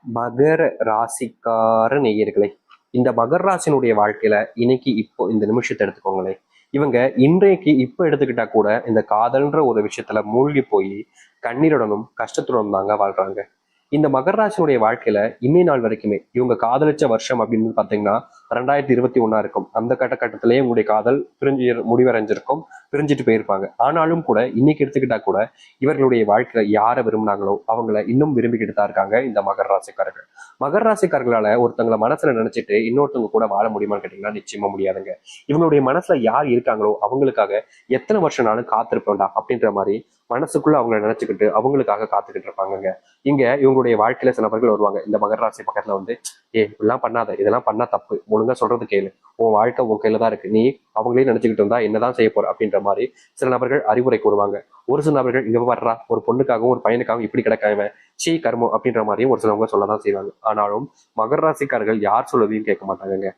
மகர ராசிக்கார நேயர்களே, இந்த மகர ராசினுடைய வாழ்க்கையில இன்னைக்கு இப்போ இந்த நிமிஷத்தை எடுத்துக்கோங்களேன். இவங்க இன்றைக்கு இப்ப எடுத்துக்கிட்டா கூட இந்த காதல்ன்ற ஒரு விஷயத்துல மூழ்கி போய் கண்ணீருடனும் கஷ்டத்துடனும் தாங்க வாழ்றாங்க. இந்த மகர ராசினுடைய வாழ்க்கையில இன்னை நாள் வரைக்குமே இவங்க காதலிச்ச வருஷம் அப்படின்னு பாத்தீங்கன்னா 2021 இருக்கும். அந்த கட்டத்திலேயே உங்களுடைய காதல் பிரிஞ்சு முடிவடைஞ்சிருக்கும், பிரிஞ்சுட்டு போயிருப்பாங்க. ஆனாலும் கூட இன்னைக்கு எடுத்துக்கிட்டா கூட இவர்களுடைய வாழ்க்கையில யாரை விரும்பினாங்களோ அவங்கள இன்னும் விரும்பிக்கிட்டு தான் இருக்காங்க இந்த மகர ராசிக்காரர்கள். மகர ராசிக்காரர்களால ஒருத்தவங்களை மனசுல நினைச்சிட்டு இன்னொருத்தவங்க கூட வாழ முடியுமான்னு கேட்டீங்கன்னா நிச்சயமா முடியாதுங்க. இவங்களுடைய மனசுல யார் இருக்காங்களோ அவங்களுக்காக எத்தனை வருஷம் நாளும் காத்திருப்பேன்டா அப்படின்ற மாதிரி மனசுக்குள்ள அவங்களை நினைச்சுக்கிட்டு அவங்களுக்காக காத்துக்கிட்டு இருப்பாங்க. இங்க இவங்களுடைய வாழ்க்கையில சில நபர்கள் வருவாங்க இந்த மகர ராசி பக்கத்துல வந்து, இப்படிலாம் பண்ணாத, இதெல்லாம் பண்ணா தப்பு, ஒழுங்கா சொல்றது கேளு, உன் வாழ்க்கை உன் கையில தான் இருக்கு, நீ அவங்களே நினைச்சுக்கிட்டு இருந்தா என்னதான் செய்ய போற அப்படின்ற மாதிரி சில நபர்கள் அறிவுரை கூறுவாங்க. ஒரு சில நபர்கள் இங்க வர்றா ஒரு பொண்ணுக்காகவும் ஒரு பையனுக்காகவும் இப்படி கிடக்காம சீ கர்மம் அப்படின்ற மாதிரியும் ஒரு சிலவங்க சொல்லதான் செய்வாங்க. ஆனாலும் மகர ராசிக்காரர்கள் யார் சொல்லதையும் கேட்க மாட்டாங்க.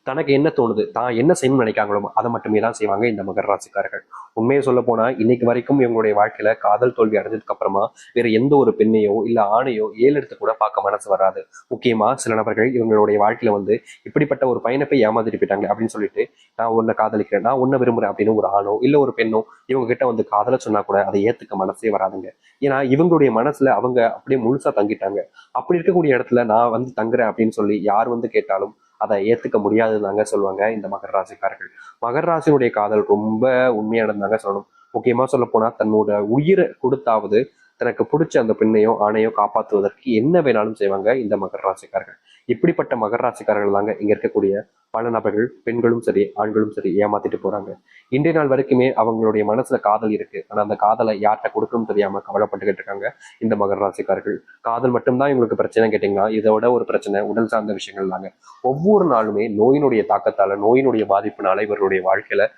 தனக்கு என்ன தோணுது, தான் என்ன செய்யணும்னு நினைக்காங்களோ அதை மட்டுமே தான் செய்வாங்க இந்த மகர ராசிக்காரர்கள். உண்மையை சொல்ல போனா இன்னைக்கு வரைக்கும் இவங்களுடைய வாழ்க்கையில காதல் தோல்வி அடைஞ்சதுக்கு அப்புறமா வேற எந்த ஒரு பெண்ணையோ இல்ல ஆணையோ எடுத்து கூட பார்க்க மனசு வராது. முக்கியமா சில நபர்கள் இவங்களுடைய வாழ்க்கையில வந்து இப்படிப்பட்ட ஒரு பையனை போய் ஏமாத்திட்டு போயிட்டாங்க அப்படின்னு சொல்லிட்டு, நான் உன்னை காதலிக்கிறேன், நான் உன்னை விரும்புறேன் அப்படின்னு ஒரு ஆணோ இல்ல ஒரு பெண்ணோ இவங்க கிட்ட வந்து காதல சொன்னா கூட அதை ஏத்துக்க மனசே வராதுங்க. ஏன்னா இவங்களுடைய மனசுல அவங்க அப்படியே முழுசா தங்கிட்டாங்க. அப்படி இருக்கக்கூடிய இடத்துல நான் வந்து தங்குறேன் அப்படின்னு சொல்லி யார் வந்து கேட்டாலும் அதை ஏத்துக்க முடியாதுதாங்க சொல்லுவாங்க இந்த மகர ராசிக்காரர்கள். மகர ராசினுடைய காதல் ரொம்ப உண்மையானதாங்க சொல்லணும். முக்கியமா சொல்ல போனா தன்னோட உயிரை கொடுத்தாவது தனக்கு பிடிச்ச அந்த பெண்ணையோ ஆணையோ காப்பாற்றுவதற்கு என்ன வேணாலும் செய்வாங்க இந்த மகர ராசிக்காரர்கள். இப்படிப்பட்ட மகர ராசிக்காரர்கள் தாங்க இங்க இருக்கக்கூடிய பல நபர்கள், பெண்களும் சரி ஆண்களும் சரி ஏமாத்திட்டு போறாங்க. இன்றைய நாள் வரைக்குமே அவங்களுடைய மனசுல காதல் இருக்கு, ஆனா அந்த காதலை யார்கிட்ட கொடுக்கணும் தெரியாம கவலைப்பட்டுக்கிட்டு இருக்காங்க இந்த மகர ராசிக்காரர்கள். காதல் மட்டும்தான் இவங்களுக்கு பிரச்சனை கேட்டீங்கன்னா இதோட ஒரு பிரச்சனை உடல் சார்ந்த விஷயங்கள் தாங்க. ஒவ்வொரு நாளுமே நோயினுடைய தாக்கத்தால நோயினுடைய பாதிப்புனால இவர்களுடைய வாழ்க்கையில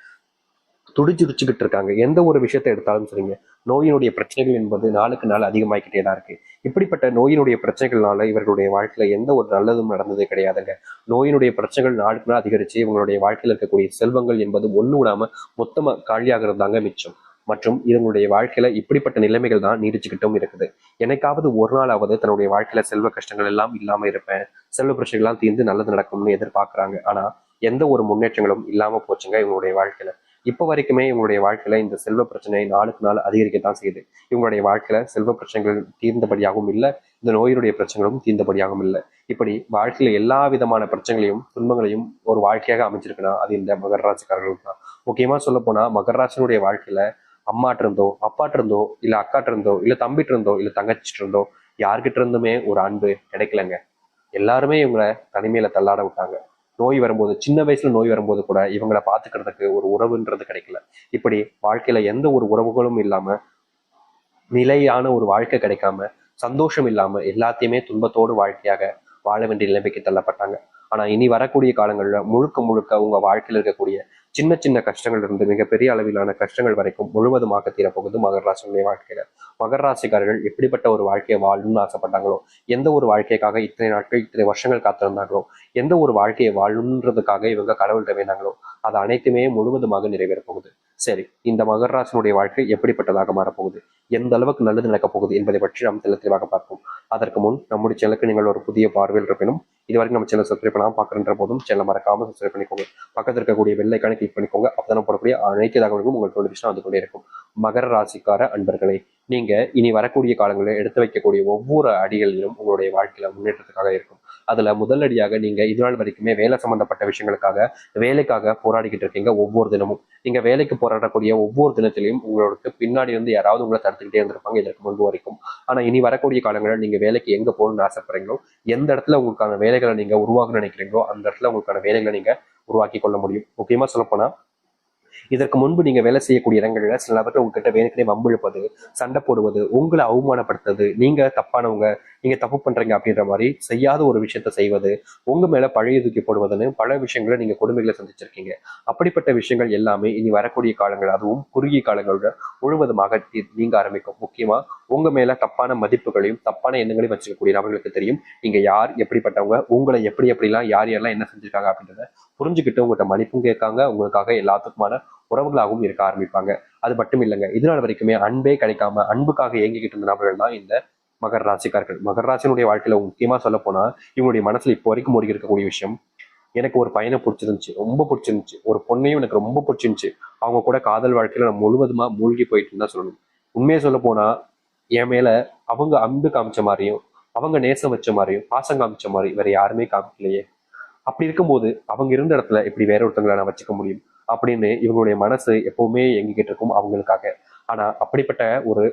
துடிச்சுக்கிட்டு இருக்காங்க. எந்த ஒரு விஷயத்தை எடுத்தாலும் சரிங்க, நோயினுடைய பிரச்சனைகள் என்பது நாளுக்கு நாள் அதிகமாகிக்கிட்டே தான் இருக்கு. இப்படிப்பட்ட நோயினுடைய பிரச்சனைகள்னால இவர்களுடைய வாழ்க்கையில எந்த ஒரு நல்லதும் நடந்ததே கிடையாதுங்க. நோயினுடைய பிரச்சனைகள் நாளுக்கு நாள் அதிகரிச்சு இவங்களுடைய வாழ்க்கையில் இருக்கக்கூடிய செல்வங்கள் என்பது ஒண்ணு விடாம மொத்தமா காலியாகிறது தாங்க மிச்சம். மற்றும் இவங்களுடைய வாழ்க்கையில இப்படிப்பட்ட நிலைமைகள் தான் நீடிச்சுக்கிட்டும் இருக்குது. என்னைக்காவது ஒரு நாளாவது தன்னுடைய வாழ்க்கையில செல்வ கஷ்டங்கள் எல்லாம் இல்லாம இருப்பேன், செல்வ பிரச்சனைகள் எல்லாம் தீர்ந்து நல்லது நடக்கும்னு எதிர்பார்க்கறாங்க. ஆனா எந்த ஒரு முன்னேற்றங்களும் இல்லாம போச்சுங்க இவங்களுடைய வாழ்க்கையில. இப்ப வரைக்குமே இவங்களுடைய வாழ்க்கையில இந்த செல்வ பிரச்சனை நாளுக்கு நாள் அதிகரிக்கத்தான் செய்யுது. இவங்களுடைய வாழ்க்கையில செல்வ பிரச்சனைகள் தீர்ந்தபடியாகவும் இல்லை, இந்த நோயினுடைய பிரச்சனைகளும் தீர்ந்தபடியாகவும் இல்லை. இப்படி வாழ்க்கையில எல்லா விதமான பிரச்சனைகளையும் துன்பங்களையும் ஒரு வாழ்க்கையாக அமைச்சிருக்குன்னா அது இந்த மகர ராசிக்காரர்களுக்கு தான். முக்கியமா சொல்ல போனா மகர ராசினுடைய வாழ்க்கையில அம்மாட்ட இருந்தோ அப்பாட்ட இருந்தோ இல்ல அக்காட்ட இருந்தோ இல்ல தம்பிட்டு இருந்தோ இல்ல தங்கச்சிட்டு இருந்தோ யார்கிட்ட இருந்துமே ஒரு அன்பு கிடைக்கலங்க. எல்லாருமே இவங்களை தனிமையில தள்ளாட விட்டாங்க. நோய் வரும்போது, சின்ன வயசுல நோய் வரும்போது கூட இவங்களை பாத்துக்கிறதுக்கு ஒரு உறவுன்றது கிடைக்கல. இப்படி வாழ்க்கையில எந்த ஒரு உறவுகளும் இல்லாம நிலையான ஒரு வாழ்க்கை கிடைக்காம சந்தோஷம் இல்லாம எல்லாத்தையுமே துன்பத்தோடு வாழ்க்கையாக வாழ வேண்டிய நிலைமைக்கு தள்ளப்பட்டாங்க. ஆனா இனி வரக்கூடிய காலங்கள்ல முழுக்க முழுக்க உங்க வாழ்க்கையில் இருக்கக்கூடிய சின்ன சின்ன கஷ்டங்கள் இருந்து மிகப்பெரிய அளவிலான கஷ்டங்கள் வரைக்கும் முழுவதுமாக தீரப்போகுது மகர ராசியுடைய வாழ்க்கையில. மகர ராசிக்காரர்கள் எப்படிப்பட்ட ஒரு வாழ்க்கையை வாழணும்னு ஆசைப்பட்டாங்களோ, எந்த ஒரு வாழ்க்கைக்காக இத்தனை நாட்கள் இத்தனை வருஷங்கள் காத்திருந்தாங்களோ, எந்த ஒரு வாழ்க்கையை வாழணுன்றதுக்காக இவங்க கடவுள்கிட்ட வேண்டாங்களோ அது அனைத்துமே முழுவதுமாக நிறைவேற போகுது. சரி, இந்த மகர ராசினுடைய வாழ்க்கை எப்படிப்பட்டதாக மாறப்போகுது, எந்த அளவுக்கு நல்லது நடக்கப் போகுது என்பதை பற்றி நாம் தெளிவாக பார்ப்போம். அதற்கு முன் நம்முடைய சேனலுக்கு நீங்கள் ஒரு புதிய பார்வையில் இருப்பினும் இதுவரைக்கும் நம்ம சேனல் சப்ஸ்கிரைப் பண்ணாமல் பார்க்குற போதும் சேனல் மறக்காம சப்ஸ்கிரைப் பண்ணிக்கோங்க. பக்கத்தில் இருக்கக்கூடிய பெல் ஐக்கானை கிளிக் பண்ணிக்கோங்க. அப்பதான் போடக்கூடிய அனைத்து தகவல்களும் உங்களுக்கு நோட்டிஃபிகேஷன் வந்து கொண்டே இருக்கும். மகர ராசிக்கார அன்பர்களே, நீங்க இனி வரக்கூடிய காலங்களில் எடுத்து வைக்கக்கூடிய ஒவ்வொரு அடிகளிலும் உங்களுடைய வாழ்க்கையில முன்னேற்றத்துக்காக இருக்கும். அதுல முதல் அடியாக நீங்க இதுநாள் வரைக்குமே வேலை சம்பந்தப்பட்ட விஷயங்களுக்காக வேலைக்காக போராடிக்கிட்டு இருக்கீங்க. ஒவ்வொரு தினமும் நீங்க வேலைக்கு போராடக்கூடிய ஒவ்வொரு தினத்திலையும் உங்களுக்கு பின்னாடி வந்து யாராவது உங்களை தடுத்துக்கிட்டே இருந்திருப்பாங்க இதற்கு முன்பு வரைக்கும். ஆனா இனி வரக்கூடிய காலங்களில் நீங்க வேலைக்கு எங்க போகணும்னு ஆசைப்படுறீங்களோ, எந்த இடத்துல உங்களுக்கான வேலைகளை நீங்க உருவாக்க நினைக்கிறீங்களோ அந்த இடத்துல உங்களுக்கான வேலைகளை நீங்க உருவாக்கி கொள்ள முடியும். முக்கியமா சொல்ல போனா இதற்கு முன்பு நீங்க வேலை செய்யக்கூடிய இடங்கள்ல சில நபர்கள் உங்ககிட்ட வேணுக்கனே வம்பிழுப்பது, சண்டை போடுவது, உங்களை அவமானப்படுத்துறது, நீங்க தப்பானவங்க, நீங்க தப்பு பண்றீங்க அப்படின்ற மாதிரி செய்யாத ஒரு விஷயத்த செய்வது, உங்க மேல பழைய தூக்கி போடுவதுன்னு பல விஷயங்களை நீங்க கொடுமைகளை சந்திச்சிருக்கீங்க. அப்படிப்பட்ட விஷயங்கள் எல்லாமே இனி வரக்கூடிய காலங்கள், அதுவும் குறுகிய காலங்களோட முழுவதுமாக நீங்க ஆரம்பிக்கும். முக்கியமா உங்க மேல தப்பான மதிப்புகளையும் தப்பான எண்ணங்களையும் வச்சிருக்கக்கூடிய நபர்களுக்கு தெரியும் நீங்க யார், எப்படிப்பட்டவங்க, உங்களை எப்படி எப்படிலாம் யார் யாரெல்லாம் என்ன செஞ்சிருக்காங்க அப்படின்றத புரிஞ்சுக்கிட்டு உங்கள்கிட்ட மன்னிப்பும் கேட்காங்க, உங்களுக்காக எல்லாத்துக்குமான உறவுகளாகவும் இருக்க ஆரம்பிப்பாங்க. அது மட்டும் இல்லைங்க, இதனால வரைக்குமே அன்பே கிடைக்காம அன்புக்காக இயங்கிக்கிட்டு இருந்த நபர்கள் தான் இந்த மகர ராசிக்காரர்கள். மகர ராசினுடைய வாழ்க்கையில முக்கியமா சொல்ல போனா இவங்களுடைய மனசுல இப்போ வரைக்கும் ஓடி இருக்கக்கூடிய விஷயம், எனக்கு ஒரு பையனை பிடிச்சிருந்துச்சு, ரொம்ப பிடிச்சிருந்துச்சு, ஒரு பொண்ணையும் எனக்கு ரொம்ப பிடிச்சிருந்துச்சு, அவங்க கூட காதல் வாழ்க்கையில நான் முழுவதுமா மூழ்கி போயிட்டு தான் சொல்லணும். உண்மையை சொல்ல போனா என் மேல அவங்க அன்பு காமிச்ச மாதிரியும் அவங்க நேசம் வச்ச மாதிரியும் பாசம் காமிச்ச மாதிரி வேற யாருமே காமிக்கலையே. அப்படி இருக்கும்போது அவங்க இருந்த இடத்துல இப்படி வேற ஒருத்தவங்களை நான் வச்சுக்க முடியும் அப்படின்னு இவங்களுடைய மனசு எப்பவுமே எங்கிக்கிட்டு இருக்கும் அவங்களுக்காக. ஆனா அப்படிப்பட்ட ஒரு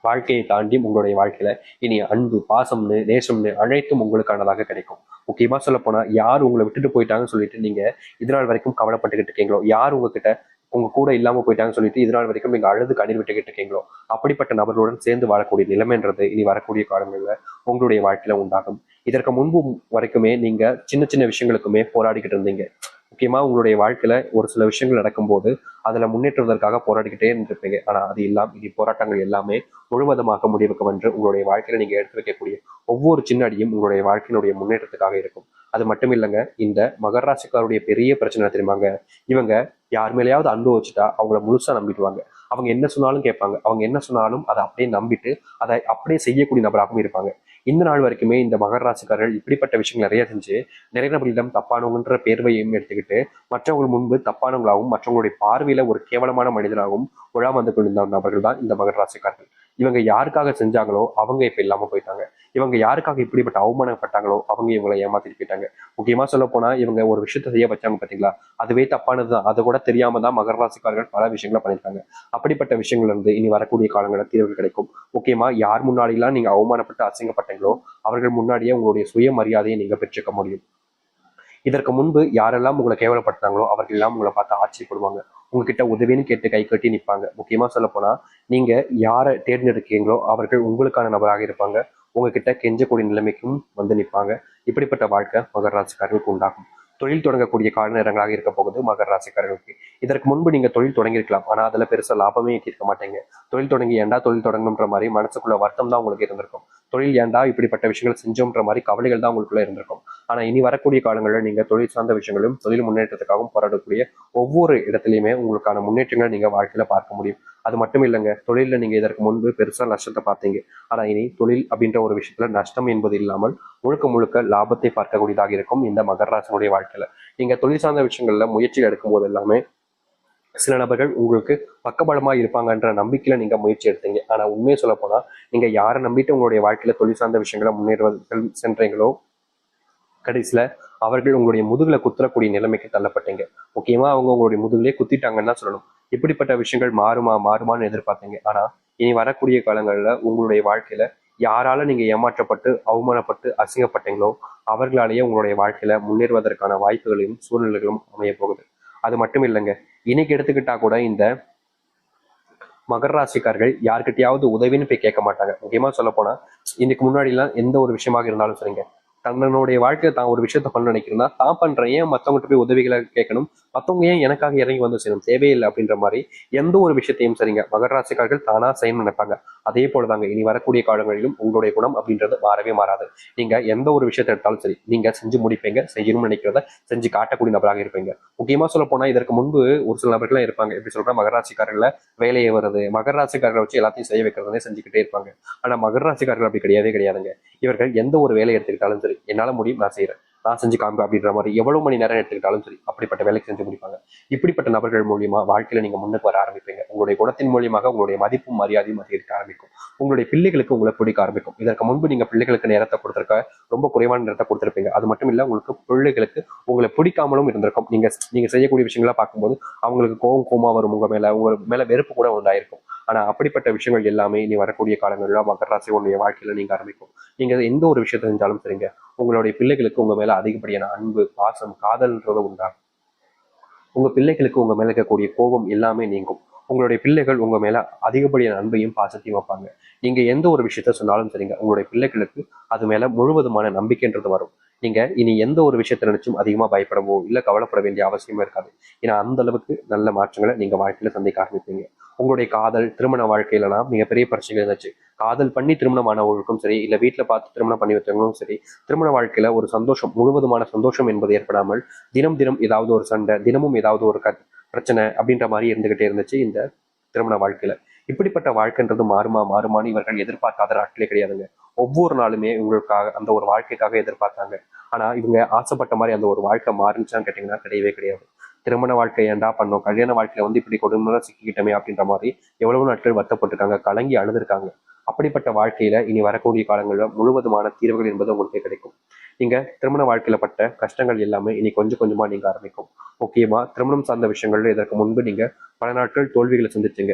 வாழ்க்கையை தாண்டி உங்களுடைய வாழ்க்கையில இனி அன்பு பாசம்னு நேசம்னு அனைத்தும் உங்களுக்கானதாக கிடைக்கும். முக்கியமா சொல்ல போனா யார் உங்களை விட்டுட்டு போயிட்டாங்கன்னு சொல்லிட்டு நீங்க இதனால் வரைக்கும் கவலைப்பட்டுக்கிட்டு இருக்கீங்களோ, யார் உங்ககிட்ட உங்க கூட இல்லாம போயிட்டாங்கன்னு சொல்லிட்டு இதனால் வரைக்கும் நீங்க அழுது கண்ணீர் விட்டுக்கிட்டு இருக்கீங்களோ, அப்படிப்பட்ட நபர்களுடன் சேர்ந்து வாழக்கூடிய நிலைமைன்றது இனி வரக்கூடிய காலங்களில் உங்களுடைய வாழ்க்கையில உண்டாகும். இதற்கு முன்பு வரைக்குமே நீங்க சின்ன சின்ன விஷயங்களுக்குமே போராடிக்கிட்டு இருந்தீங்க. முக்கியமா உங்களுடைய வாழ்க்கையில ஒரு சில விஷயங்கள் நடக்கும்போது அதுல முன்னேற்றுவதற்காக போராடிக்கிட்டே இருந்திருப்பீங்க. ஆனா அது இல்லாம இனி போராட்டங்கள் எல்லாமே முழுவதுமாக முடிவுக்கு வந்து உங்களுடைய வாழ்க்கையில நீங்க எடுத்து வைக்கக்கூடிய ஒவ்வொரு சின்ன அடியும் உங்களுடைய வாழ்க்கையினுடைய முன்னேற்றத்துக்காக இருக்கும். அது மட்டும் இல்லைங்க, இந்த மகர ராசிக்காருடைய பெரிய பிரச்சனை தெரியுமாங்க, இவங்க யார் மேலேயாவது அன்பு வச்சுட்டா அவங்கள முழுசா நம்பிடுவாங்க. அவங்க என்ன சொன்னாலும் கேட்பாங்க, அவங்க என்ன சொன்னாலும் அதை அப்படியே நம்பிட்டு அதை அப்படியே செய்யக்கூடிய நபராகவும் இருப்பாங்க. இந்த நாள் வரைக்குமே இந்த மகர ராசிக்காரர்கள் இப்படிப்பட்ட விஷயங்கள் நிறைய செஞ்சு நிறைய நபர்களிடம் தப்பானவங்கன்ற பேர்வையும் எடுத்துக்கிட்டு மற்றவங்க முன்பு தப்பானவங்களாகவும் மற்றவங்களுடைய பார்வையில ஒரு கேவலமான மனிதனாகவும் உலா வந்து கொண்டிருந்த நபர்கள் தான் இந்த மகர ராசிக்காரர்கள். இவங்க யாருக்காக செஞ்சாங்களோ அவங்க இப்ப இல்லாம போயிட்டாங்க. இவங்க யாருக்காக இப்படிப்பட்ட அவமானப்பட்டாங்களோ அவங்க இவங்களை ஏமாத்திட்டு போயிட்டாங்க. முக்கியமா சொல்ல போனா இவங்க ஒரு விஷயத்த செய்ய வச்சாங்க பாத்தீங்களா, அதுவே தப்பானதுதான். அதை கூட தெரியாம தான் மகர ராசிக்காரர்கள் பல விஷயங்களை பண்ணியிருக்காங்க. அப்படிப்பட்ட விஷயங்கள்ல இருந்து இனி வரக்கூடிய காலங்களில் தீர்வுகள் கிடைக்கும். முக்கியமா யார் முன்னாடிலாம் நீங்க அவமானப்பட்டு அசிங்கப்பட்டீங்களோ அவர்கள் முன்னாடியே உங்களுடைய சுயமரியாதையை நீங்க பெற்றுக்க முடியும். இதற்கு முன்பு யாரெல்லாம் உங்களை கேவலப்படுத்தாங்களோ அவர்கள் எல்லாம் உங்களை பார்த்து ஆச்சரியப்படுவாங்க. உங்ககிட்ட உதவின்னு கேட்டு கை கட்டி நிற்பாங்க. முக்கியமா சொல்ல போனா நீங்க யாரை தேர்ந்தெடுக்கீங்களோ அவர்கள் உங்களுக்கான நபராக இருப்பாங்க. உங்ககிட்ட கெஞ்சக்கூடிய நிலைமைக்கும் வந்து நிற்பாங்க. இப்படிப்பட்ட வாழ்க்கை மகர ராசிக்காரர்களுக்கு உண்டாகும். தொழில் தொடங்கக்கூடிய கால நேரங்களாக இருக்க போகுது மகர ராசிக்காரர்களுக்கு. இதற்கு முன்பு நீங்க தொழில் தொடங்கியிருக்கலாம், ஆனா அதுல பெருசா லாபமே ஈட்டிருக்க மாட்டீங்க. தொழில் தொடங்கி ஏன்டா தொழில் தொடங்கணுன்ற மாதிரி மனசுக்குள்ள வருத்தம் தான் உங்களுக்கு இருந்திருக்கும். தொழில் ஏன்டா இப்படிப்பட்ட விஷயங்கள் செஞ்சோன்ற மாதிரி கவலைகள் தான் உங்களுக்குள்ள இருந்திருக்கும். ஆனா இனி வரக்கூடிய காலங்களில் நீங்க தொழில் சார்ந்த விஷயங்களும் தொழில் முன்னேற்றத்துக்காகவும் போராடக்கூடிய ஒவ்வொரு இடத்துலையுமே உங்களுக்கான முன்னேற்றங்களை நீங்க வாழ்க்கையில பார்க்க முடியும். அது மட்டும் இல்லைங்க, தொழில நீங்க இதற்கு முன்பு பெருசா நஷ்டத்தை பார்த்தீங்க. ஆனா இனி தொழில் அப்படின்ற ஒரு விஷயத்துல நஷ்டம் என்பது இல்லாமல் முழுக்க முழுக்க லாபத்தை பார்க்கக்கூடியதாக இருக்கும் இந்த மகர ராசினுடைய வாழ்க்கையில. நீங்க தொழில் சார்ந்த விஷயங்கள்ல முயற்சிகள் எடுக்கும் போது எல்லாமே சில நபர்கள் உங்களுக்கு பக்கபலமா இருப்பாங்கன்ற நம்பிக்கையில நீங்க முயற்சி எடுத்தீங்க. ஆனா உண்மையை சொல்ல போனா நீங்க யாரை நம்பிட்டு உங்களுடைய வாழ்க்கையில தொழில் சார்ந்த விஷயங்களை முன்னேறுவது சென்றீங்களோ கடைசியில அவர்கள் உங்களுடைய முதுகுல குத்துறக்கூடிய நிலைமைக்கு தள்ளப்பட்டீங்க. முக்கியமா அவங்க உங்களுடைய முதுகுலயே குத்திட்டாங்கன்னு தான் சொல்லணும். இப்படிப்பட்ட விஷயங்கள் மாறுமான்னு எதிர்பார்த்தீங்க. ஆனா இனி வரக்கூடிய காலங்கள்ல உங்களுடைய வாழ்க்கையில யாரால நீங்க ஏமாற்றப்பட்டு அவமானப்பட்டு அசிங்கப்பட்டீங்களோ அவர்களாலேயே உங்களுடைய வாழ்க்கையில முன்னேறுவதற்கான வாய்ப்புகளையும் சூழ்நிலைகளும் அமைய போகுது. அது மட்டும் இல்லைங்க, இன்னைக்கு எடுத்துக்கிட்டா கூட இந்த மகர ராசிக்காரர்கள் யார்கிட்டயாவது உதவின்னு போய் கேட்க மாட்டாங்க. முக்கியமா சொல்ல போனா இன்னைக்கு முன்னாடி எல்லாம் எந்த ஒரு விஷயமாக இருந்தாலும் சரிங்க, தன்னுடைய வாழ்க்கையில தான் ஒரு விஷயத்த பண்ண நினைக்கிறேன்னா தான் பண்றேன், ஏன் மத்தவங்ககிட்ட போய் உதவிகளை கேட்கணும், மத்தவங்க ஏன் எனக்காக இறங்கி வந்து செய்யணும், தேவையில்லை அப்படின்ற மாதிரி எந்த ஒரு விஷயத்தையும் சரிங்க மகர ராசிக்காரர்கள் தானா செய்யணும்னு நினைப்பாங்க. அதே போலதாங்க இனி வரக்கூடிய காலங்களிலும் உங்களுடைய குணம் அப்படின்றது மாறவே மாறாது. நீங்க எந்த ஒரு விஷயத்தை எடுத்தாலும் சரி நீங்க செஞ்சு முடிப்பீங்க, செய்யணும்னு நினைக்கிறத செஞ்சு காட்டக்கூடிய நபராக இருப்பீங்க. முக்கியமா சொல்ல போனா இதற்கு முன்பு ஒரு சில நபர்கள் இருப்பாங்க, எப்படி சொல்ற மகர ராசிக்காரர்கள வேலையை வருது மகர ராசிக்காரர்களை வச்சு எல்லாத்தையும் செய்ய வைக்கிறதே செஞ்சுக்கிட்டே இருப்பாங்க. ஆனா மகர ராசிக்காரர்கள் அப்படி கிடையவே கிடையாதுங்க. இவர்கள் எந்த ஒரு வேலையை எடுத்துக்கிட்டாலும் சரி என்னால முடியும் நான் செய்யறேன், நான் செஞ்சு காமிப்பேன் அப்படின்ற மாதிரி எவ்வளவு மணி நேரம் எடுத்துக்கிட்டாலும் சரி அப்படிப்பட்ட வேலைக்கு செஞ்சு முடிப்பாங்க. இப்படிப்பட்ட நபர்கள் மூலியமா வாழ்க்கையில நீங்க முன்னுக்கு வர ஆரம்பிப்பீங்க. உங்களுடைய குணத்தின் மூலியமாக உங்களுடைய மதிப்பும் மரியாதையும் அதிகரிக்க ஆரம்பிக்கும். உங்களுடைய பிள்ளைகளுக்கு உங்களை பிடிக்க ஆரம்பிக்கும். இதற்கு முன்பு நீங்க பிள்ளைகளுக்கு நேரத்தை கொடுத்திருக்க ரொம்ப குறைவான நேரத்தை கொடுத்திருப்பீங்க. அது மட்டும் இல்ல உங்களுக்கு பிள்ளைகளுக்கு உங்களை பிடிக்காமலும் இருந்திருக்கும். நீங்க செய்யக்கூடிய விஷயங்களா பார்க்கும்போது அவங்களுக்கு கோவமா வரும், உங்க மேல உங்க மேல வெறுப்பு கூட உண்டாயிருக்கும். ஆனா அப்படிப்பட்ட விஷயங்கள் எல்லாமே இனி வரக்கூடிய காலங்களில் மகர ராசிகளுடைய வாழ்க்கையில நீங்க ஆரம்பிக்கும். நீங்க எந்த ஒரு விஷயத்த செஞ்சாலும் சரிங்க உங்களுடைய பிள்ளைகளுக்கு உங்க மேல அதிகப்படியான அன்பு பாசம் காதல்ன்றது உண்டாகும். உங்க பிள்ளைகளுக்கு உங்க மேல இருக்கக்கூடிய கோபம் எல்லாமே நீங்கும். உங்களுடைய பிள்ளைகள் உங்க மேல அதிகப்படியான அன்பையும் பாசத்தையும் வைப்பாங்க. நீங்க எந்த ஒரு விஷயத்த சொன்னாலும் சரிங்க உங்களுடைய பிள்ளைகளுக்கு அது மேல முழுவதுமான நம்பிக்கைன்றது வரும். நீங்க இனி எந்த ஒரு விஷயத்த நினைச்சும் அதிகமா பயப்படவோ இல்ல கவலைப்பட வேண்டிய அவசியமே இருக்காது. ஏன்னா அந்த அளவுக்கு நல்ல மாற்றங்களை நீங்க வாழ்க்கையில சந்திக்க ஆரம்பிப்பீங்க. உங்களுடைய காதல் திருமண வாழ்க்கையிலலாம் மிகப்பெரிய பிரச்சனைகள் இருந்துச்சு. காதல் பண்ணி திருமணம் ஆனவர்களுக்கும் சரி இல்ல வீட்டுல பார்த்து திருமணம் பண்ணி வச்சவங்களும் சரி திருமண வாழ்க்கையில ஒரு சந்தோஷம் முழுவதுமான சந்தோஷம் என்பது ஏற்படாமல் தினம் தினம் ஏதாவது ஒரு சண்டை தினமும் ஏதாவது ஒரு பிரச்சனை அப்படின்ற மாதிரி இருந்துகிட்டே இருந்துச்சு இந்த திருமண வாழ்க்கையில. இப்படிப்பட்ட வாழ்க்கைன்றது மாறுமான்னு இவர்கள் எதிர்பார்க்காத நாட்களே கிடையாதுங்க. ஒவ்வொரு நாளுமே இவங்களுக்காக அந்த ஒரு வாழ்க்கைக்காக எதிர்பார்த்தாங்க. ஆனா இவங்க ஆசைப்பட்ட மாதிரி அந்த ஒரு வாழ்க்கை மாறுச்சான்னு கேட்டீங்கன்னா கிடையவே கிடையாது. திருமண வாழ்க்கை ஏன்டா பண்ணோம், கல்யாண வாழ்க்கையில இப்படி கொடுமையா சிக்கிக்கிட்டோமே அப்படின்ற மாதிரி எவ்வளவு நாட்கள் வருத்தப்பட்டிருக்காங்க, கலங்கி அழுதுருக்காங்க. அப்படிப்பட்ட வாழ்க்கையில இனி வரக்கூடிய காலங்கள்ல முழுவதுமான தீர்வுகள் என்பது உங்களுக்கு கிடைக்கும். நீங்க திருமண வாழ்க்கையில பட்ட கஷ்டங்கள் எல்லாமே இனி கொஞ்சம் கொஞ்சமா நீங்க ஆரம்பிக்கும். முக்கியமா திருமணம் சார்ந்த விஷயங்கள்ல இதற்கு முன்பு நீங்க பல நாட்கள் தோல்விகளை சந்திச்சீங்க.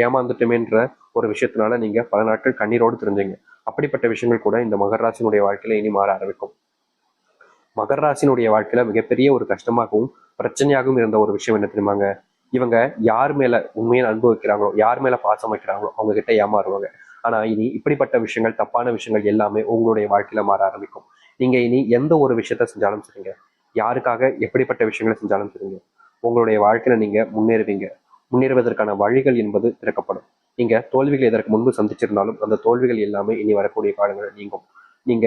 ஏமாந்துட்டுமேன்ற ஒரு விஷயத்தினால நீங்க பல நாட்கள் கண்ணீரோடு தெரிஞ்சீங்க. அப்படிப்பட்ட விஷயங்கள் கூட இந்த மகர ராசினுடைய வாழ்க்கையில இனி மாற ஆரம்பிக்கும். மகர ராசினுடைய வாழ்க்கையில மிகப்பெரிய ஒரு கஷ்டமாகவும் பிரச்சனையாகவும் இருந்த ஒரு விஷயம் என்ன தெரியுமாங்க? இவங்க யார் மேல உண்மையை அன்பு வைக்கிறாங்களோ, யார் மேல பாசம் வைக்கிறாங்களோ அவங்க கிட்ட ஏமாறுவாங்க. ஆனா இனி இப்படிப்பட்ட விஷயங்கள், தப்பான விஷயங்கள் எல்லாமே உங்களுடைய வாழ்க்கையில மாற ஆரம்பிக்கும். நீங்க இனி எந்த ஒரு விஷயத்த செஞ்சாலும் சரிங்க, யாருக்காக எப்படிப்பட்ட விஷயங்களை செஞ்சாலும் சரிங்க, உங்களுடைய வாழ்க்கையில நீங்க முன்னேறுவீங்க. முன்னேறுவதற்கான வழிகள் என்பது திறக்கப்படும். நீங்க தோல்விகளை இதற்கு முன்பு சந்திச்சிருந்தாலும் அந்த தோல்விகள் எல்லாமே இனி வரக்கூடிய காலங்களில் நீங்கும். நீங்க